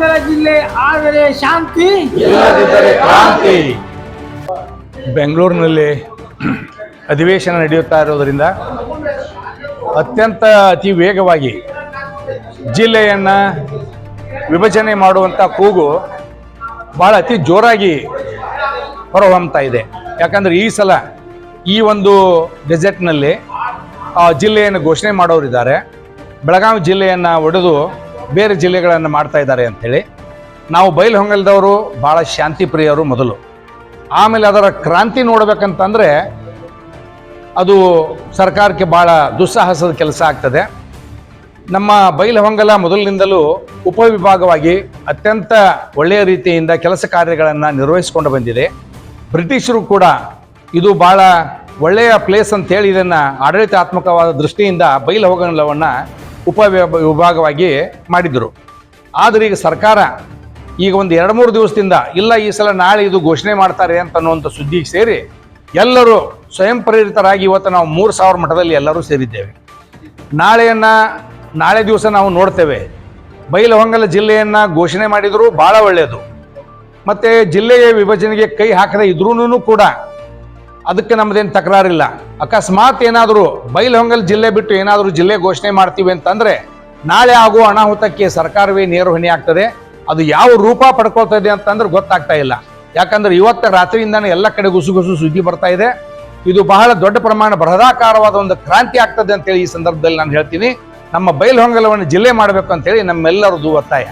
ಬೈಲಹೊಂಗಲ ಜಿಲ್ಲೆ ಆದರೆ ಶಾಂತಿ ಇಲ್ಲದಿದ್ದರೆ ಕ್ರಾಂತಿ. ಬೆಂಗಳೂರಿನಲ್ಲಿ ಅಧಿವೇಶನ ನಡೆಯುತ್ತಾ ಇರೋದರಿಂದ ಅತಿ ವೇಗವಾಗಿ ಜಿಲ್ಲೆಯನ್ನು ವಿಭಜನೆ ಮಾಡುವಂಥ ಕೂಗು ಭಾಳ ಅತಿ ಜೋರಾಗಿ ಹೊರಹೊಮ್ಮತಾ ಇದೆ. ಯಾಕಂದರೆ ಈ ಸಲ ಈ ಒಂದು ಗೆಜೆಟ್ನಲ್ಲಿ ಜಿಲ್ಲೆಯನ್ನು ಘೋಷಣೆ ಮಾಡೋರಿದ್ದಾರೆ. ಬೆಳಗಾವಿ ಜಿಲ್ಲೆಯನ್ನು ಒಡೆದು ಬೇರೆ ಜಿಲ್ಲೆಗಳನ್ನು ಮಾಡ್ತಾ ಇದ್ದಾರೆ ಅಂಥೇಳಿ. ನಾವು ಬೈಲಹೊಂಗಲದವರು ಭಾಳ ಶಾಂತಿ ಪ್ರಿಯರು ಮೊದಲು. ಆಮೇಲೆ ಅದರ ಕ್ರಾಂತಿ ನೋಡಬೇಕಂತಂದರೆ ಅದು ಸರ್ಕಾರಕ್ಕೆ ಭಾಳ ದುಸ್ಸಾಹಸದ ಕೆಲಸ ಆಗ್ತದೆ. ನಮ್ಮ ಬೈಲಹೊಂಗಲ ಮೊದಲಿನಿಂದಲೂ ಉಪವಿಭಾಗವಾಗಿ ಅತ್ಯಂತ ಒಳ್ಳೆಯ ರೀತಿಯಿಂದ ಕೆಲಸ ಕಾರ್ಯಗಳನ್ನು ನಿರ್ವಹಿಸಿಕೊಂಡು ಬಂದಿದೆ. ಬ್ರಿಟಿಷರು ಕೂಡ ಇದು ಭಾಳ ಒಳ್ಳೆಯ ಪ್ಲೇಸ್ ಅಂತೇಳಿ ಇದನ್ನು ಆಡಳಿತಾತ್ಮಕವಾದ ದೃಷ್ಟಿಯಿಂದ ಬೈಲಹೊಂಗಲವನ್ನು ವಿಭಾಗವಾಗಿ ಮಾಡಿದರು. ಆದರೆ ಈಗ ಸರ್ಕಾರ ಈಗ ಒಂದು 2-3 ದಿವಸದಿಂದ ಇಲ್ಲ ಈ ಸಲ ನಾಳೆ ಇದು ಘೋಷಣೆ ಮಾಡ್ತಾರೆ ಅಂತ ಅನ್ನುವಂಥ ಸುದ್ದಿಗೆ ಸೇರಿ ಎಲ್ಲರೂ ಸ್ವಯಂ ಪ್ರೇರಿತರಾಗಿ ಇವತ್ತು ನಾವು 3000 ಮಠದಲ್ಲಿ ಎಲ್ಲರೂ ಸೇರಿದ್ದೇವೆ. ನಾಳೆ ದಿವಸ ನಾವು ನೋಡ್ತೇವೆ. ಬೈಲಹೊಂಗಲ ಜಿಲ್ಲೆಯನ್ನು ಘೋಷಣೆ ಮಾಡಿದರೂ ಭಾಳ ಒಳ್ಳೆಯದು. ಮತ್ತು ಜಿಲ್ಲೆಯ ವಿಭಜನೆಗೆ ಕೈ ಹಾಕದೇ ಇದ್ರೂ ಕೂಡ ಅದಕ್ಕೆ ನಮ್ಮದೇನು ತಕರಾರಿಲ್ಲ. ಅಕಸ್ಮಾತ್ ಏನಾದರೂ ಬೈಲಹೊಂಗಲ ಜಿಲ್ಲೆ ಬಿಟ್ಟು ಏನಾದರೂ ಜಿಲ್ಲೆ ಘೋಷಣೆ ಮಾಡ್ತೀವಿ ಅಂತಂದರೆ ನಾಳೆ ಆಗುವ ಅನಾಹುತಕ್ಕೆ ಸರ್ಕಾರವೇ ನೇರ ಹೊಣೆ ಆಗ್ತದೆ. ಅದು ಯಾವ ರೂಪ ಪಡ್ಕೊಳ್ತದೆ ಅಂತಂದ್ರೆ ಗೊತ್ತಾಗ್ತಾ ಇಲ್ಲ. ಯಾಕಂದ್ರೆ ಇವತ್ತು ರಾತ್ರಿಯಿಂದಾನೇ ಎಲ್ಲ ಕಡೆ ಗುಸುಗುಸು ಸುದ್ದಿ ಬರ್ತಾ ಇದೆ. ಇದು ಬಹಳ ದೊಡ್ಡ ಪ್ರಮಾಣ ಬೃಹದಾಕಾರವಾದ ಒಂದು ಕ್ರಾಂತಿ ಆಗ್ತದೆ ಅಂತೇಳಿ ಈ ಸಂದರ್ಭದಲ್ಲಿ ನಾನು ಹೇಳ್ತೀನಿ. ನಮ್ಮ ಬೈಲಹೊಂಗಲವನ್ನು ಜಿಲ್ಲೆ ಮಾಡಬೇಕು ಅಂತೇಳಿ ನಮ್ಮೆಲ್ಲರದು ಒತ್ತಾಯ.